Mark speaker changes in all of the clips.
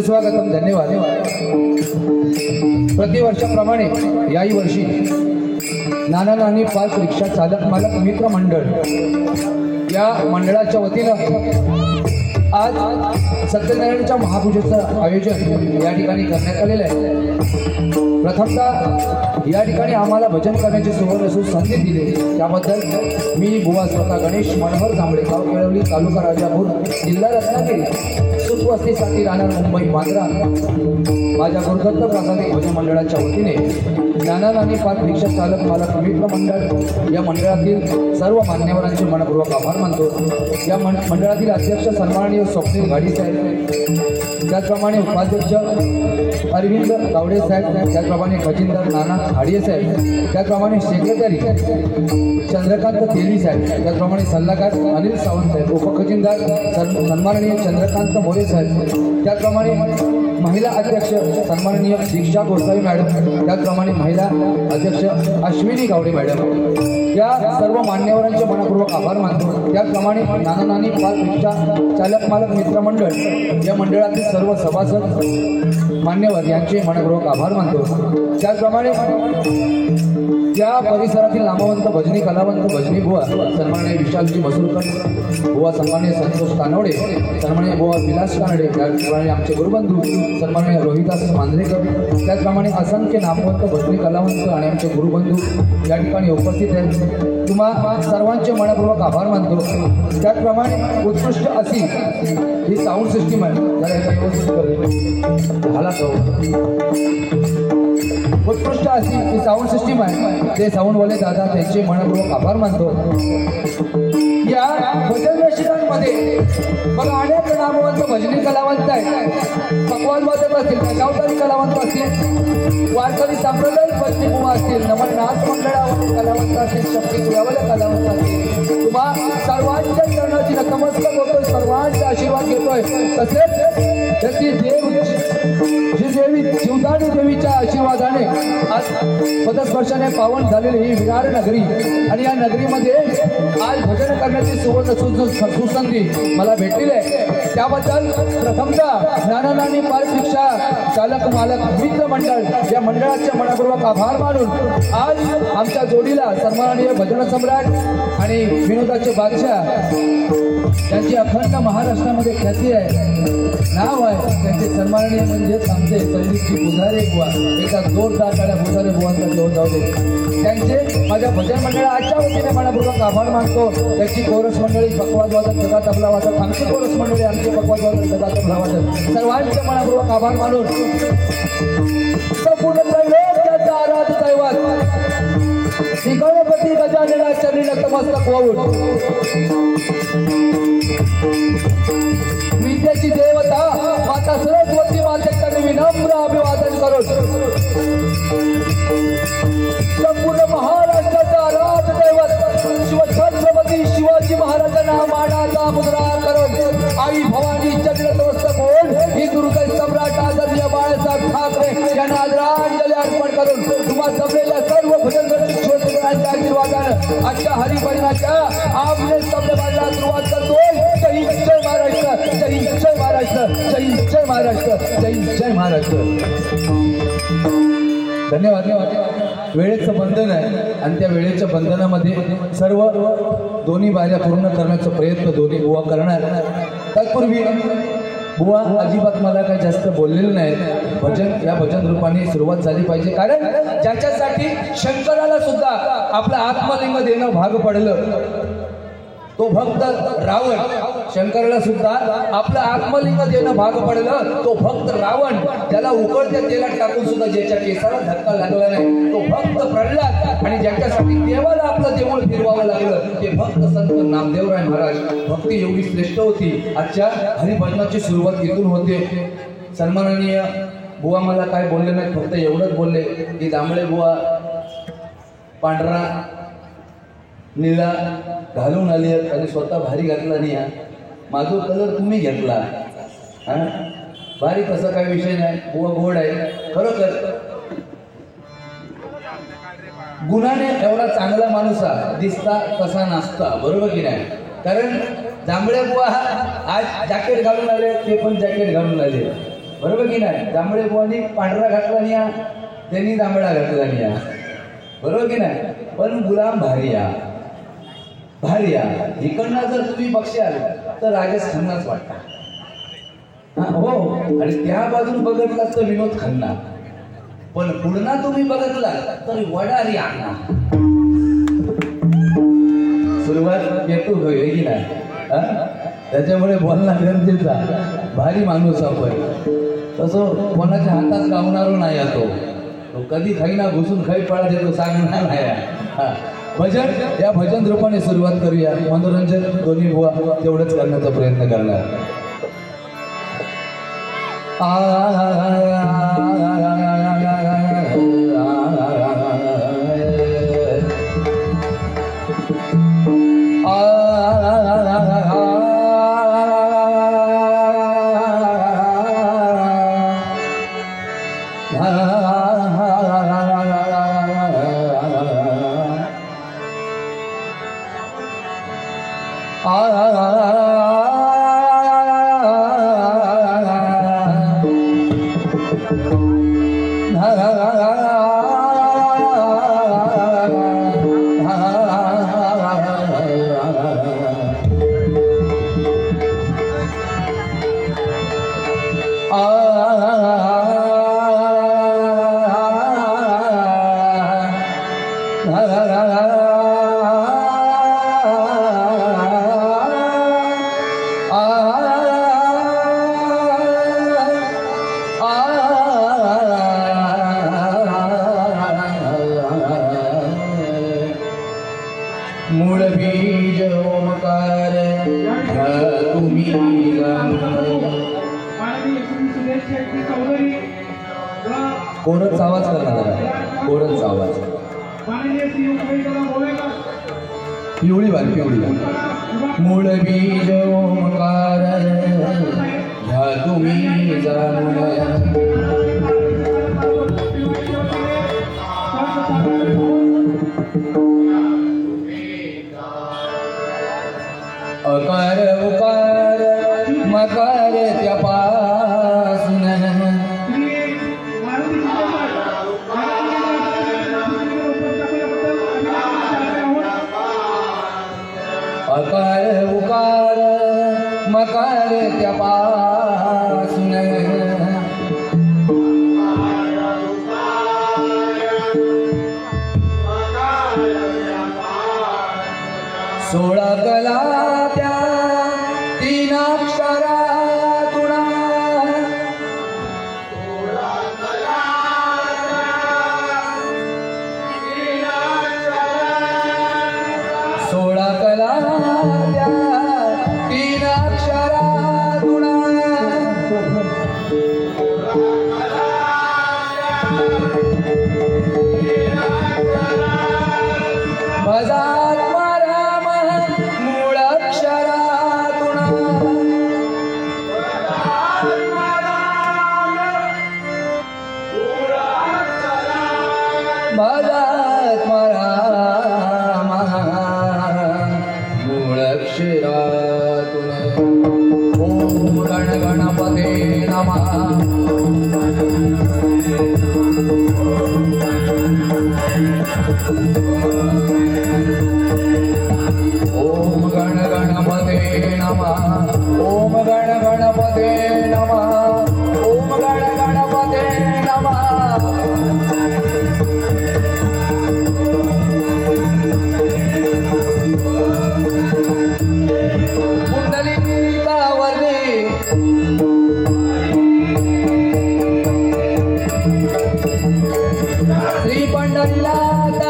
Speaker 1: स्वागतम, धन्यवाद। प्रतिवर्षाप्रमाणे याही वर्षी नाना नानी पार्क रिक्षा चालक मालक मित्र मंडळ या मंडळाच्या वतीनं आज सत्यनारायणच्या महापूजेचं आयोजन या ठिकाणी करण्यात आलेलं आहे। प्रथमतः या ठिकाणी आम्हाला भजन करण्याची सुवर्ण संधी दिली त्याबद्दल मी बुवा स्वतः गणेश मनोहर जांभळे, गाव केळवली, तालुका राजापूर, जिल्हा रत्नागिरी, सुखवस्तीसाठी राहणार मुंबई बांद्रा, माझ्या गुरुदत्त प्रासादिक भजन मंडळाच्या वतीने नाना नानी पार्क रिक्षा चालक मालक मित्र मंडळ या मंडळातील सर्व मान्यवरांचे मनपूर्वक आभार मानतो। या मंडळातील अध्यक्ष सन्माननीय स्वप्नील घाडी साहेब, त्याचप्रमाणे उपाध्यक्ष अरविंद गावडे साहेब, त्याचप्रमाणे खजिनदार नाना हाडिये साहेब, त्याचप्रमाणे सेक्रेटरी चंद्रकांत तेली साहेब, त्याचप्रमाणे सल्लागार अनिल सावंत साहेब, उपखजिनदार सन्माननीय चंद्रकांत मोरे साहेब, त्याचप्रमाणे महिला अध्यक्ष सन्माननीय दीक्षा गोसावी मॅडम, त्याचप्रमाणे महिला अध्यक्ष अश्विनी गावडे मॅडम, या सर्व मान्यवरांचे मनपूर्वक आभार मानतो। त्याचप्रमाणे नाना नानी पार्क रिक्षा चालक मालक मित्र मंडळ या मंडळातील सर्व सभासद मान्यवर यांचे मनपूर्वक आभार मानतो। त्याचप्रमाणे या परिसरातील नामवंत भजनी कलावंत भजनी बुवा सन्माननीय विशालजी मसूरकर बुवा, सन्माननीय संतोष कानवडे, सन्माननीय बुवा विलास कानडे, त्याचप्रमाणे आमचे गुरुबंधू सन्माननीय रोहिदास मांजरेकर, त्याचप्रमाणे असंख्य नामवंत भजनी कलावंत आणि आमचे गुरुबंधू या ठिकाणी उपस्थित आहेत। तुम्हा सर्वांचे मनपूर्वक आभार मानतो। त्याचप्रमाणे उत्कृष्ट अशी ही साऊंड सिस्टीम आहे, उत्कृष्ट अशी ही साऊंड सिस्टीम आहे, ते साऊंडवाले दादा त्यांचे मनपूर्वक आभार मानतो। या भजन रसिकांमध्ये बघा अनेक नामवंत भजनी कलावंत आहेत, पकवान वादक असतील, दशावतारी कलावंत असतील, वारकरी सांप्रदायिक भजनी बुवा असतील, नमन नाथ मंडळावरील कलावंत असतील, शक्ती गुरावले कलावंत असतील, तुम्हा सर्वांच्या चरणाची नतमस्तक होतोय, सर्वांचा आशीर्वाद घेतोय। तसेच त्याची जी देवी जीवदान जिजाऊ देवीच्या आशीर्वादाने आज पदस्पर्शाने पावन झालेली ही विरार नगरी आणि या नगरीमध्ये आज भजन करण्याची सुसंधी मला भेटलेली आहे। त्याबद्दल प्रथमतः ज्ञाननानी पार्क रिक्षा चालक मालक मित्र मंडळ या मंडळाचे मनपूर्वक आभार मानून आज आमच्या जोडीला सन्माननीय भजन सम्राट आणि विनोदाचे बादशाह त्यांची अखंड महाराष्ट्रामध्ये ख्याती आहे, नाव आहे त्यांचे सन्माननीय म्हणजे आमचे संदीपजी बुधारे बुवा। एका जोरदार टाळ्या बुधारे बुवांचा जोर जाऊ दे। त्यांचे माझ्या भजन मंडळाच्या वतीने मनपूर्वक आभार मानतो। त्याची कोरस मंडळी पकवाज वादक जगा तबला वादक आमची कोरस मंडळी आमचे पकवाज वादक जगा तबला वादक सर्वांचे मनपूर्वक आभार मानून संपूर्ण त्रैलोक्याचा आराध्य दैवत श्री गणपती गजानना चरणी नतमस्तक होऊन विद्येची देवता माता सरस्वती मातेकडे विनम्र अभिवादन करून संपूर्ण महाराष्ट्राचा आराध्य दैवत शिवछत्रपती शिवाजी महाराजांना मानाचा मुद्रा करून आई भवानी चरण नतमस्तक होऊन हिंदुहृदय सम्राट आदरणीय बाळासाहेब ठाकरे यांना आदरांजली अर्पण करून तुम्हा जमलेल्या सर्व भजनकर्त्यांच्या आशीर्वादाने आजच्या हरिभजनाच्या आपले संमेलनाला सुरुवात करतोय। जय जय महाराष्ट्र, जय जय महाराष्ट्र, जय जय महाराष्ट्र, जय जय महाराष्ट्र। धन्यवाद। वेळेचं बंधन आहे आणि त्या वेळेच्या बंधनामध्ये सर्व दोन्ही बाऱ्या पूर्ण करण्याचा प्रयत्न दोन्ही बुवा करणार। तत्पूर्वी बुवा अजिबात मला काही जास्त बोललेलं नाही। भजन या भजन रूपाने सुरुवात झाली पाहिजे, कारण ज्याच्यासाठी शंकराला सुद्धा आपलं आत्मलिंग देणं भाग पडलं तो भक्त रावण, शंकराला सुद्धा आपलं आत्मलिंग देणं भाग पडलं तो भक्त रावण, त्याला उकळत्या तेलात टाकून सुद्धा ज्याच्या केसाला धक्का लागला नाही तो भक्त प्रल्हाद, आणि ज्याच्यासाठी देवाला आपलं देऊळ फिरवावं लागलं ते भक्त संत नामदेवराय महाराज। भक्ती एवढी श्रेष्ठ होती। आजच्या हरिभजनाची सुरुवात इथून होते। सन्माननीय बुवा मला काय बोलले नाही, फक्त एवढंच बोलले की दामळे बुवा पांढरा निळा घालून आली आणि स्वतः भारी घातला नाही, माझा कलर तुम्ही घेतला हा भारी, तसा काही विषय नाही, बुवा गोड आहे खरोखर। गुणाने एवढा चांगला माणूस दिसता तसा नसता, बरोबर की नाही? कारण जांभळे बुवा आज जॅकेट घालून आले, ते पण जॅकेट घालून आले, बरोबर की नाही? जांभळे बुवानी पांढरा घातला नाही, त्यांनी जांभळा घातला नाही, बरोबर की नाही? पण गुलाम भारी भारी इकडनं जर तुम्ही बघशाल तर राजेश खन्नाच वाटता हो, आणि त्या बाजून बघितला तर विनोद खन्ना, पण पुढना तुम्ही बघितला तर वडारी अण्णा। सुरुवात येतो होय की नाही? त्याच्यामुळे बोलणं गरजेचा, भारी माणूस आपण, तसं कोणाच्या हातात गावणारो नाही तो कधी खाईना घुसून खाई पळा देतो सांगणार नाही। भजन या भजन रूपाने सुरुवात करूया। मनोरंजन दोन्ही बुवा तेवढंच करण्याचा प्रयत्न करणार। मूळ बीज ओमकार तुम्ही कोरच आवाज करणार, कोरच आवाज पिवळी बाल पिवळी मूळ बीज ओमकार ह्या तुम्ही जाणून त्यापासून सोळा कला त्या तीन अक्षरातून सोळा कला त्या तीन अक्षरातून भजात्मा राम मूळ अक्षरातून भजात्मा राम मूळ अक्षरातून ओम गण गणपते नमः ओम गण गणपते नमः ओम गण गणपते नमः ओम गण गणपते नमः पुंडलिकावली श्री पंढरीनाथ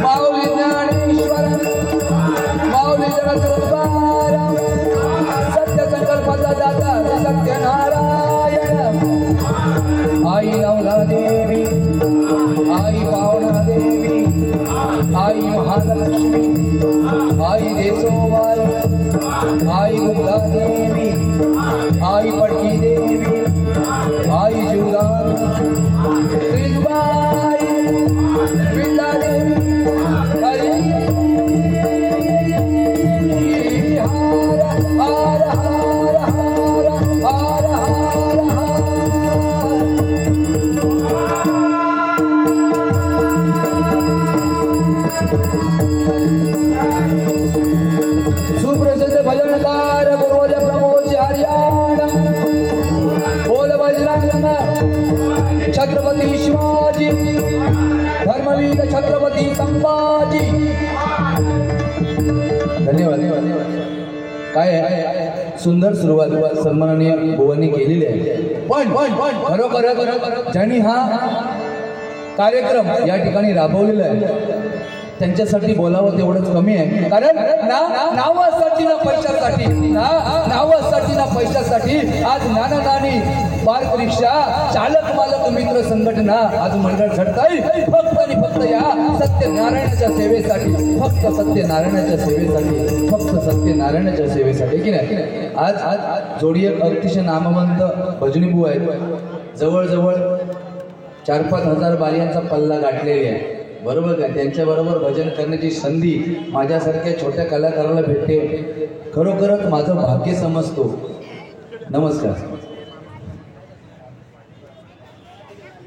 Speaker 1: माऊली ज्ञानेश्वर माऊली जगद्गुरुद्वार सत्य संकल्पाचा दाता सत्यनारायण आई नवला देवी आई पावना देवी आई महालक्ष्मी आई देसोबाई आई दुर्गा देवी आई पटकी देवी आई जुगान श्रीबाई विद्या देवी हरि हर हर हर हर हर हर सुप्रसिद्ध भजनकार गुरुवर्य प्रमोद हरियाणा बोल बजरंग छत्रपती शिवाजी धर्मवीर छत्रपती संभाजी धन्यवाद काय आहे सुंदर सुरुवात सन्माननीय भुवनी केलेली आहे पण खरोखर ज्यांनी हा कार्यक्रम या ठिकाणी राबवलेला आहे त्यांच्यासाठी बोलावं तेवढंच कमी आहे कारण नावासाठी ना पैशासाठी नावासाठी ना पैशासाठी आज नानानानी पार्क रिक्षा चालक मालक मित्र संघटना आज मंडळ झडताय फक्त आणि फक्त या सत्यनारायणाच्या सेवेसाठी फक्त सत्यनारायणाच्या सेवेसाठी फक्त सत्यनारायणाच्या सेवेसाठी की नाही आज जोडी अतिशय नामवंत भजनी बुवा आहेत जवळजवळ 4-5 हजार बालियांचा पल्ला गाठलेले आहे बरोबर का त्यांच्याबरोबर भजन करण्याची संधी माझ्यासारख्या छोट्या कलाकाराला भेटते खरोखरच माझं भाग्य समजतो नमस्कार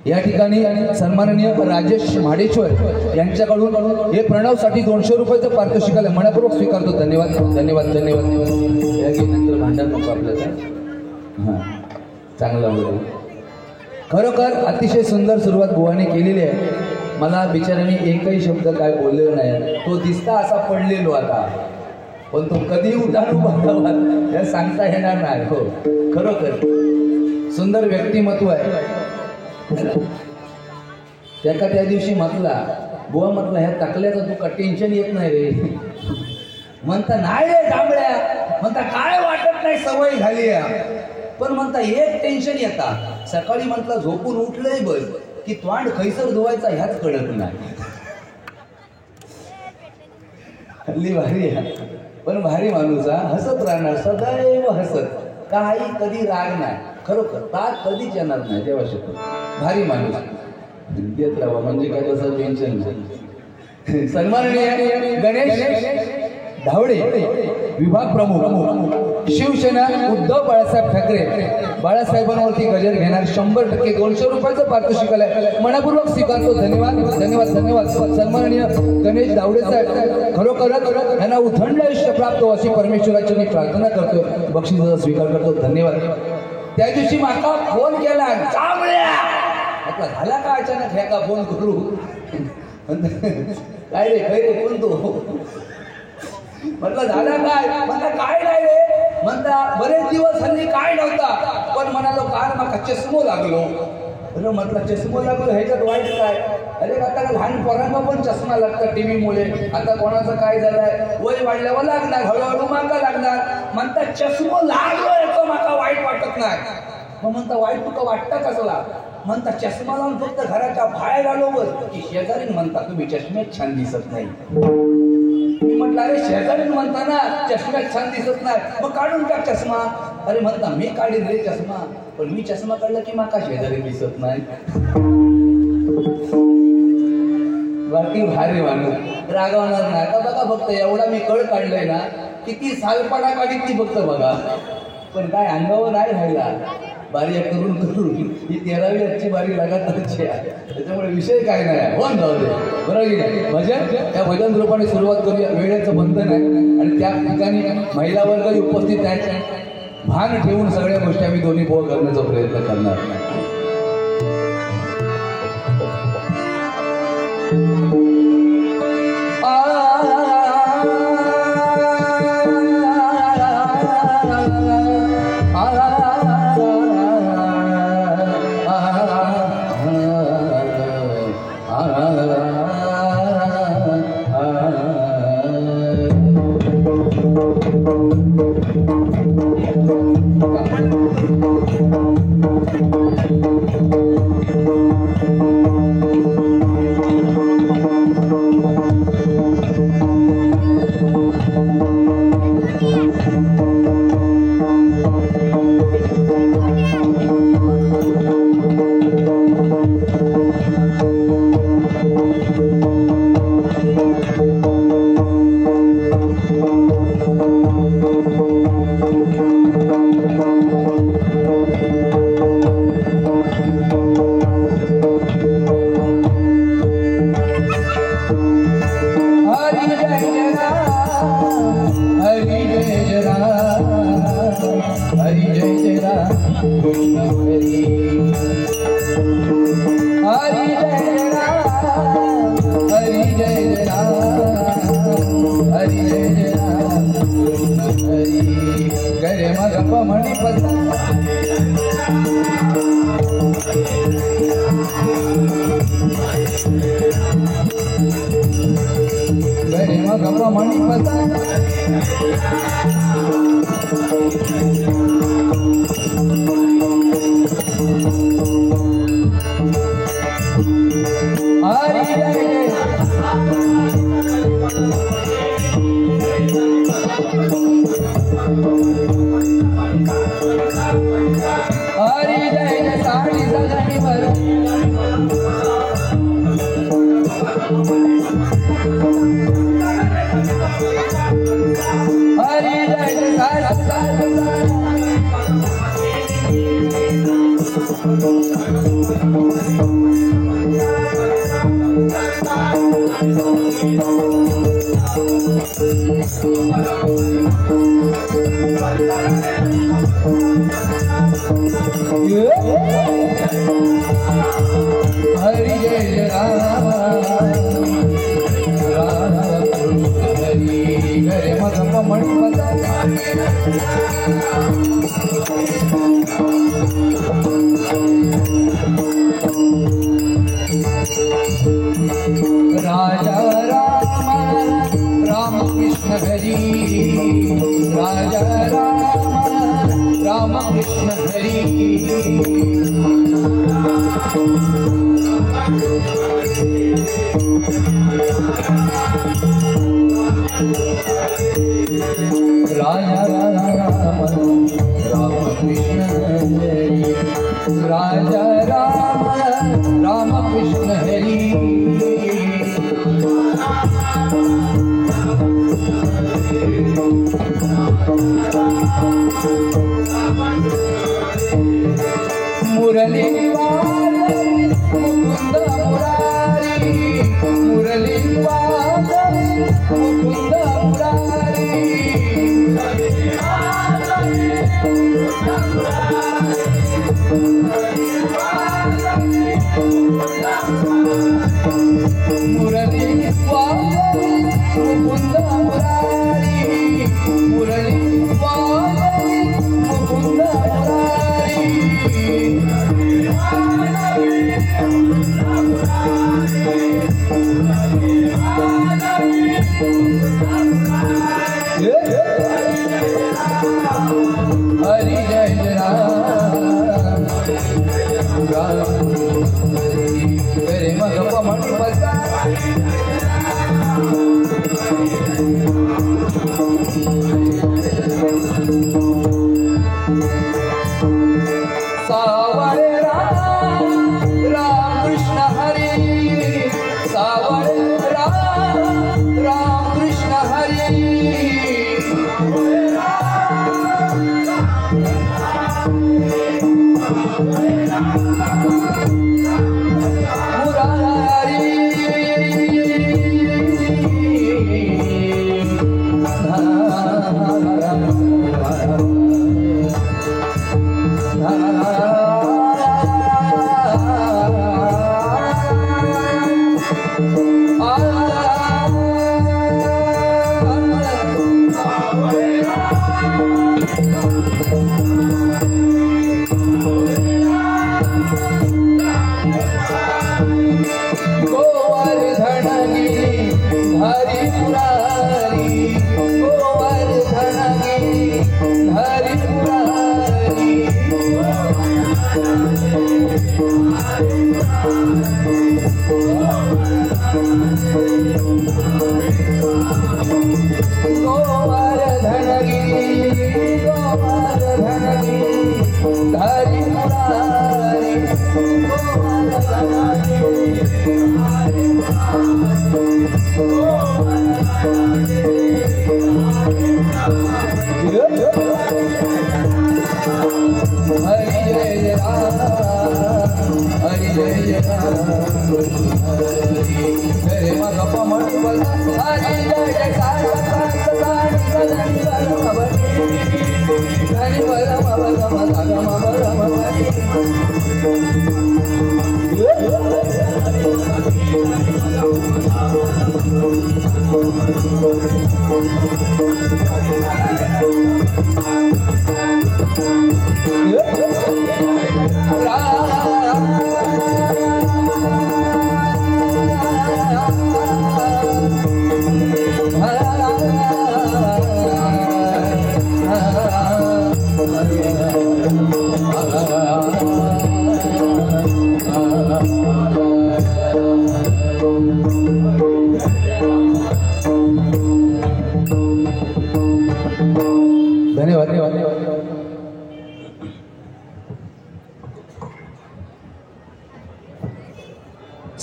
Speaker 1: या ठिकाणी सन्माननीय राजेश महाडेश्वर यांच्याकडून हे प्रणवसाठी 200 रुपयाचं पारितोषिक आलं मनपूर्वक स्वीकारतो धन्यवाद धन्यवाद धन्यवाद या की नंतर भांडण नको आपल्याला हां चांगलं बोलू खरोखर अतिशय सुंदर सुरुवात बुवाने केलेली आहे मला बिचाऱ्याने एकही शब्द काय बोललेला नाही तो दिसता असा पडलेलो आता पण तो कधी उठारू बघावा हे सांगता येणार नाही हो खरोखर सुंदर व्यक्तिमत्व आहे त्याका त्या दिवशी म्हटला बुवा म्हटलं ह्या टाकल्याचं तू का टेन्शन येत नाही रे म्हणता नाही रे डांबड्या म्हणता काय वाटत नाही सवय झाली पण म्हणता एक टेन्शन येता सकाळी म्हटलं झोपून उठलंय बस की तोंड खैसर धुवायचा ह्याच कळत नाही हल्ली भारी आहे पण भारी माणूस हसत राहणार सदैव हसत काही कधी राग नाही खरोखर राग कधीच येणार नाही तेव्हा शकतो भारी माणूस देत राहावा म्हणजे काय तसं टेन्शन सन्माननीय गणेश धावडे विभाग प्रमुख शिवसेना उद्धव बाळासाहेब ठाकरे बाळासाहेबांवरती गजर घेणार 100% 200 रुपयाचं पारितोषिक आलंय. मनपूर्वक स्वीकारतो. धन्यवाद धन्यवाद धन्यवाद. सन्माननीय गणेश दावडे साहेब खरोखरच यांना उथंड आयुष्य प्राप्त हो अशी परमेश्वराची मी प्रार्थना करतोय. बक्षिसाचा स्वीकार करतो. धन्यवाद. त्या दिवशी माका फोन केला आता झाला का अचानक ह्या का फोन करू काय रे काय रे कोण तो म्हटलं झाला काय म्हणता काय नाही रे म्हणता बरेच दिवस हल्ली काय नव्हता पण म्हणालो काल माका चष्मो लागलो. अरे म्हटलं चष्मो लागलो ह्याच्यात वाईट काय. अरे आता लहान पोरांना पण चष्मा लागतात टीव्ही मुळे. आता कोणाचं काय झालंय वय वाढल्यावर लागणार हळूहळू माका लागणार. म्हणता चष्मो लागलो याचं माका वाईट वाटत नाही. मग म्हणता वाईट तुका वाटतं कसला म्हणता चष्मा लावून फक्त घराच्या बाहेर आलो वर की शेजारी म्हणता तुम्ही चष्म्यात छान दिसत नाही. मी म्हटलं अरे शेजारी म्हणता ना चष्म्यात छान दिसत नाही मग काढून टाक चष्मा. अरे म्हणता मी काढीन रे चष्मा पण मी चष्मा काढला की माका शेजारी दिसत नाही. बाकी भारी माणूस रागवणार नाही. आता बघा फक्त एवढा मी कळ काढलंय ना किती सालपणा काढीत ती फक्त बघा पण काय अंगावर नाही राहिला. बारी करून करून ही 13वी आजची बारी लगातारची आहे. त्याच्यामुळे विषय काय नाही होऊन जाऊ दे बरोबर की नाही. भजन त्या भजन रूपाने सुरुवात करूया. वेळेचं बंधन आहे आणि त्या ठिकाणी महिला वर्गही उपस्थित आहेत. भान ठेवून सगळ्या गोष्टी आम्ही दोन्ही पोळ करण्याचा प्रयत्न करणार. हरि जय राम राम हरि हरे मगम मणिपता राजा राम राम कृष्ण हरि राजा राम राम कृष्ण हरि राजा राम राम कृष्ण हरि राजा राम राम कृष्ण हरि मुरली वादळी मुकुंद मुरारी मुरली वादळी मुकुंद मुरारी मुरली वादळी मुकुंद मुरारी मुरली वादळी मुकुंद मुरारी हरि जय राम रे मग पमण पसा सावळे राम राम कृष्ण हरी सावळे राम राम कृष्ण हरी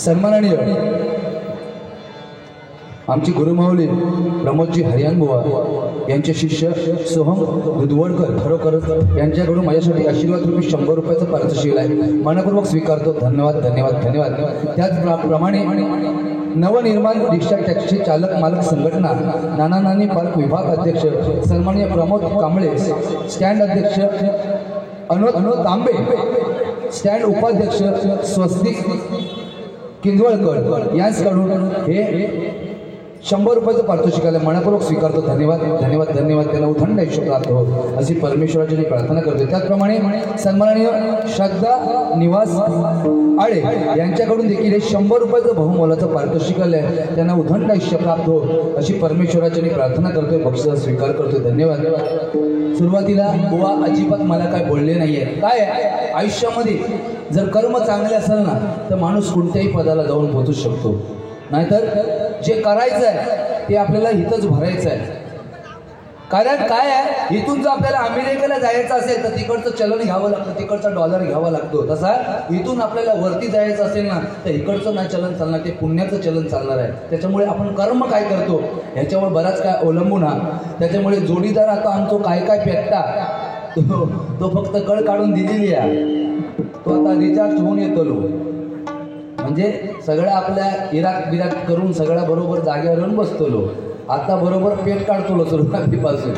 Speaker 2: सन्माननीय आमची गुरुमाऊली प्रमोदजी हरियानबुवा यांचे शिष्य सोहम दुधवडकर खरोखर यांच्याकडून माझ्यासाठी आशीर्वाद रूपी 100 रुपयाचं पारितोषिक आहे. मनपूर्वक स्वीकारतो. धन्यवाद धन्यवाद धन्यवाद. त्याचप्रमाणे नवनिर्माण रिक्षा टॅक्सी चालक मालक संघटना नाना नानी पार्क विभाग अध्यक्ष सन्माननीय प्रमोद कांबळे, स्टँड अध्यक्ष अनोद तांबे, स्टँड उपाध्यक्ष स्वस्तिक किंदवळकर यांच्याकडून हे 100 रुपयाचं पारितोषिक आलं. मनपूर्वक स्वीकारतो. धन्यवाद धन्यवाद धन्यवाद. त्यांना उथंड आयुष्य प्राप्त हो अशी परमेश्वराची प्रार्थना करतो. त्याचप्रमाणे सन्माननीय श्रद्धा निवास आळे यांच्याकडून देखील हे 100 रुपयाचं बहुमोलाचं पारितोषिक आलं. त्यांना उथंड आयुष्य प्राप्त हो अशी परमेश्वराची प्रार्थना करतोय. बक्षीस स्वीकार करतोय. धन्यवाद. सुरुवातीला बुवा अजिबात मला काय बोलले नाहीये. काय आयुष्यामध्ये जर कर्म चांगले असेल ना तर माणूस कोणत्याही पदाला जाऊन पोहोचू शकतो. नाहीतर जे करायचं आहे ते आपल्याला इथंच भरायचं आहे. कारण काय आहे, इथून जर आपल्याला अमेरिकेला जायचं असेल तर तिकडचं चलन घ्यावं लागतं, तिकडचा डॉलर घ्यावा लागतो. तसा इथून आपल्याला वरती जायचं असेल ना तर इकडचं नाही चलन चालणार, ते पुण्याचं चलन चालणार आहे. त्याच्यामुळे आपण कर्म काय करतो ह्याच्यावर बराच काय अवलंबून हा. त्याच्यामुळे जोडीदार आता आमचं काय काय पेटता तो फक्त कळ काढून दिलेली आहे. तो आता रिचार्ज होऊन येतलो म्हणजे सगळं आपल्या इराक बिराक करून सगळ्या बरोबर जागेवर येऊन बसतलो. आता बरोबर पेट काढतो सुरुवातीपासून.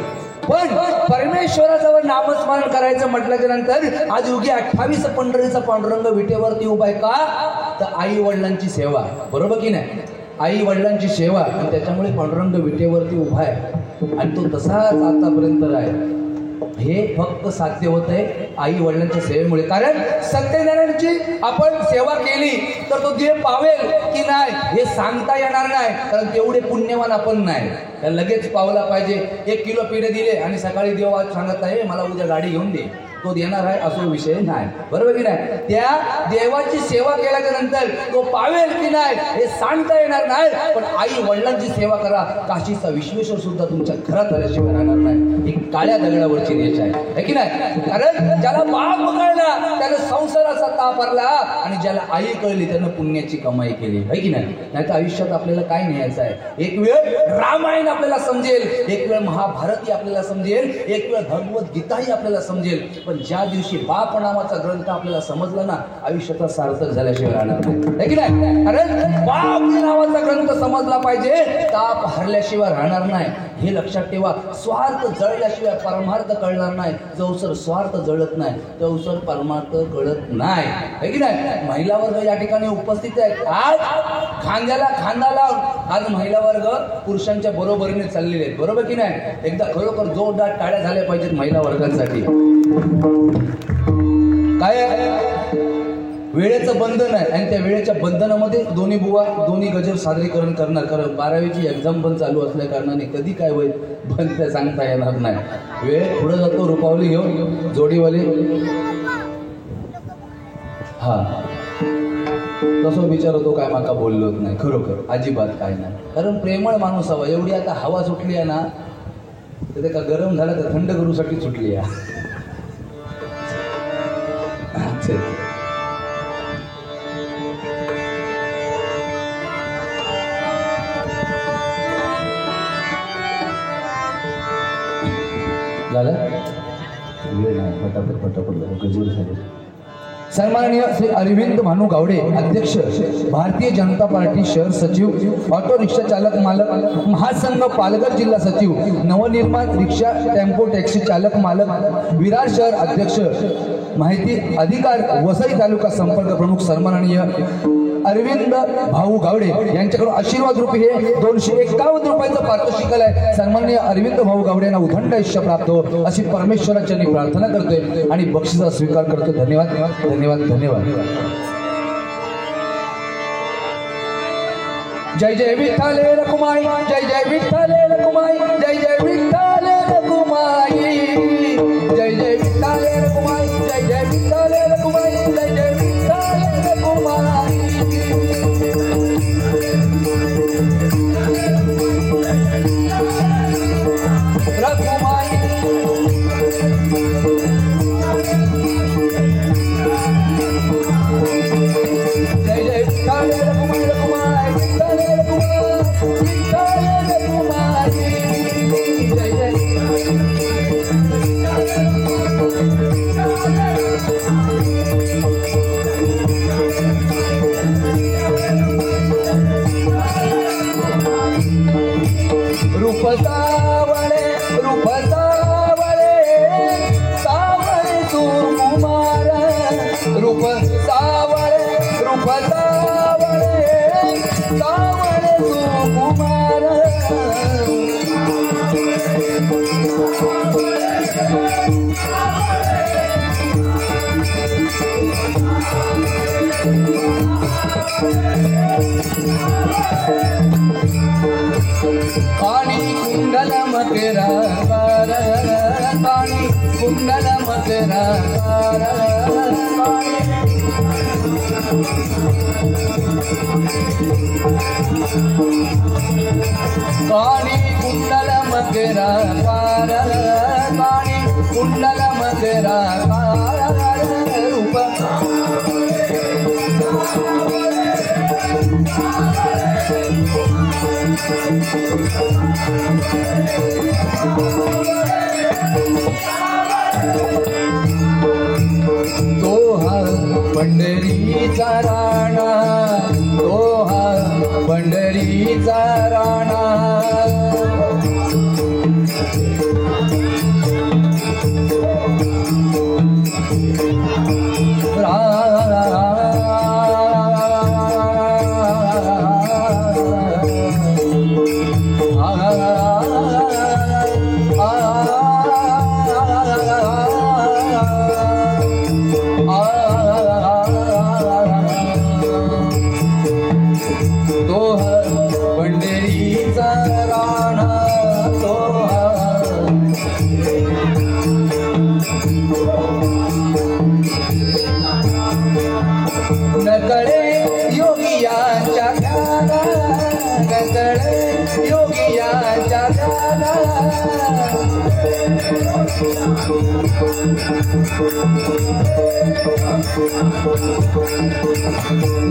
Speaker 2: पण परमेश्वराजवळ नामस्मरण करायचं म्हटल्याच्या नंतर आज उगी 28 पंढरीचा पांडुरंग विटेवरती उभा आहे का? तर आई वडिलांची सेवा, बरोबर की नाही? आई वडिलांची सेवा आणि त्याच्यामुळे पांडुरंग विटेवरती उभा आहे आणि तो तसाच आतापर्यंत आहे. हे फक्त साध्य होत आहे आई वडिलांच्या सेवेमुळे. कारण सत्यनारायणची आपण सेवा केली तर तो देव पावेल की नाही हे सांगता येणार नाही, कारण तेवढे पुण्यवान आपण नाही. लगेच पावला पाहिजे. 1 किलो पेढे दिले आणि सकाळी देव आज सांगत आहे मला उद्या गाडी घेऊन दे, तो देणार आहे असो विषय नाही, बरोबर की नाही? त्या देवाची सेवा केल्याच्या नंतर तो पावेल की नाही हे सांगता येणार नाही. पण आई वडिलांची सेवा करा. काशीचा विश्वेश्वर सुद्धा तुमच्या घरात आल्याशिवाय राहणार नाही. ही काळ्या दगडावरची रेष आहे की नाही? कारण ज्याला बाप कळला त्यानं संसाराचा ताप भरला आणि ज्याला आई कळली त्यानं पुण्याची कमाई केली, आहे की नाही? नाही तर आयुष्यात आपल्याला काय न्यायचं आहे? एक वेळ रामायण आपल्याला समजेल, एक वेळ महाभारती आपल्याला समजेल, एक वेळ भगवद्गीताही आपल्याला समजेल. पण ज्या दिवशी बाप नावाचा ग्रंथ आपल्याला समजला ना आयुष्याचा सार्थक झाल्याशिवाय राहणार नाही, है की नाही? कारण बाप नावाचा ग्रंथ समजला पाहिजे, ताप हरल्याशिवाय राहणार नाही. हे लक्षात ठेवा. स्वार्थ जळल्याशिवाय परमार्थ कळणार नाही. जवसर स्वार्थ जळत नाही तवसर परमार्थ कळत नाही, है की नाही? महिला वर्ग या ठिकाणी उपस्थित आहेत. आज खांद्याला खांदा लावून आज महिला वर्ग पुरुषांच्या बरोबरीने चाललेले आहेत, बरोबर की नाही? एकदा खरोखर जोरदार टाळ्या झाल्या पाहिजेत महिला वर्गांसाठी. काय वेळेचं बंधन आहे आणि त्या वेळेच्या बंधनामध्ये दोन्ही बुवा दोन्ही गजर सादरीकरण करणार. कारण 12वीची एक्झाम पण चालू असल्या कारणाने कधी काय होईल पण ते सांगता येणार नाही. वेळ पुढे जातो. रुपावली घेऊन जोडीवाले हा तसं विचारतो काय माका बोललोच नाही, खरोखर अजिबात काय नाही. कारण प्रेमळ माणूस हवा. एवढी आता हवा सुटली आहे ना तर ते का गरम झालं तर थंड करूसाठी सुटली आहे. झालं वेळ नाही, फटाफट गजूर झाले. सन्माननीय श्री अरविंद भानू गावडे अध्यक्ष भारतीय जनता पार्टी शहर सचिव ऑटो रिक्षा चालक मालक महासंघ पालघर जिल्हा सचिव नवनिर्माण रिक्षा टेम्पो टॅक्सी चालक मालक विरार शहर अध्यक्ष माहिती अधिकार वसई तालुका संपर्क प्रमुख सन्माननीय अरविंद भाऊ गावडे यांच्याकडून आशीर्वाद रूपी हे 251 रुपयाचं पारितोषिक आहे. सन्माननीय अरविंद भाऊ गावडे यांना उदंड आयुष्य प्राप्त हो अशी परमेश्वराची मी प्रार्थना करतोय आणि बक्षिसा स्वीकार करतो. धन्यवाद धन्यवाद धन्यवाद. जय जय विठ्ठल रखुमाई, जय जय विठ्ठल रखुमाई, जय जय विठ्ठल रखुमाई, जय जय विठ्ठल रखुमाई, जय जय विठ्ठल रखुमाई, जय जय विठ्ठल रखुमाई. कुंडल मकरा काणी कुंडल मकरा काणी कुंडल मकरा रूप पंढरीचा राणा तो हा पंढरीचा राणा नकळे योगियाच्या ध्याना नकळे योगियाच्या ध्याना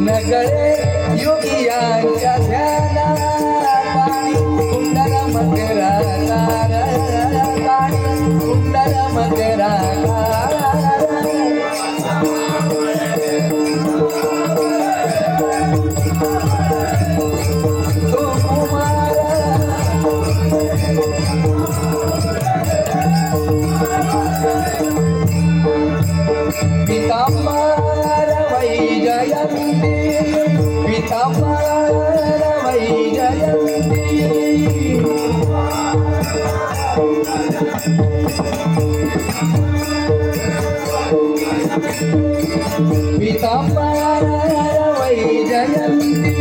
Speaker 2: नकळे योगियाच्या ध्याना काणी कुंडल मकरा काणी कुंडल मकरा पीतांबर वैजयंती पीतांबर वैजयंती पीतांबर वैजयंती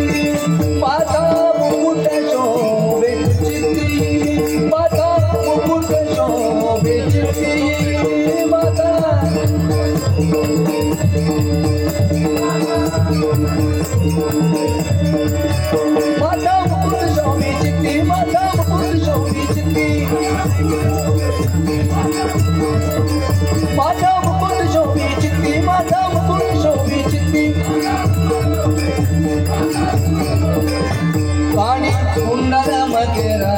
Speaker 2: माता मुकुट शोभे चित्ती माता मुकुट शोभे चित्ती माता माता मुकुट शोभे चित्ती माता मुकुट शोभे चित्ती माता मुकुट शोभे चित्ती माता मुकुट शोभे चित्ती काणी कुंडल मकरा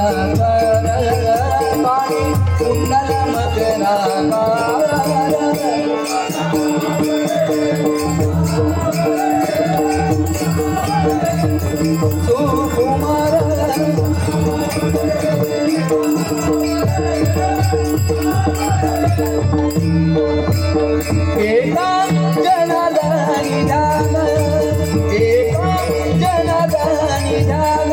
Speaker 2: काणी कुंडल मकरा सुकुमार एका जनाला निधान एका जनाला निधान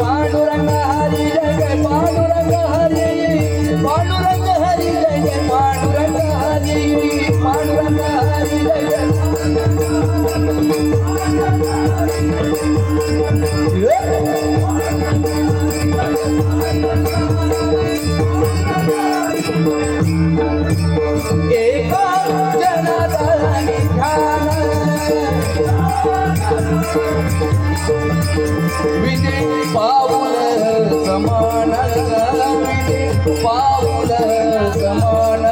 Speaker 2: पांडुरंग हरी जय पांडुरंग हरी पांडुरंग हरी जय पांडुरंग हरी पांडुरंग हरी जय एका जनार्दनी ध्यान विजय पाऊल समान विजय पाऊल समान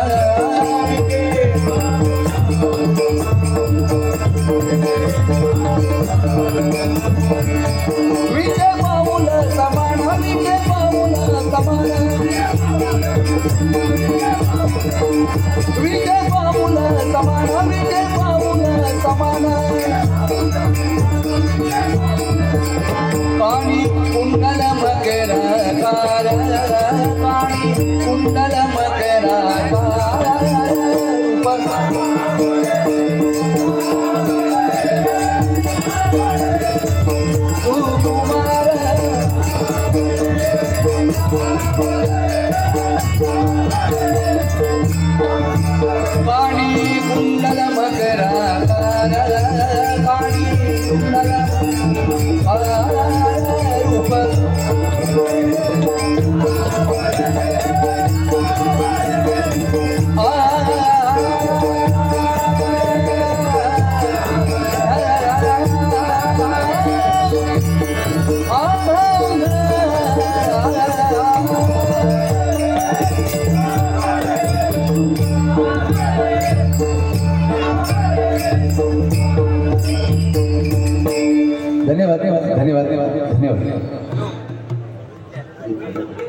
Speaker 2: विजय पाऊल समान विजय पाऊल समान विजय पाऊल समान विजय पाऊल समान काणी कुंडल मकरा कार काणी कुंडल मकरा सुकुमार काणी कुंडल मकरा काणी कुंडल रूप धन्यवाद धन्यवाद धन्यवाद धन्यवाद धन्यवाद
Speaker 3: आणि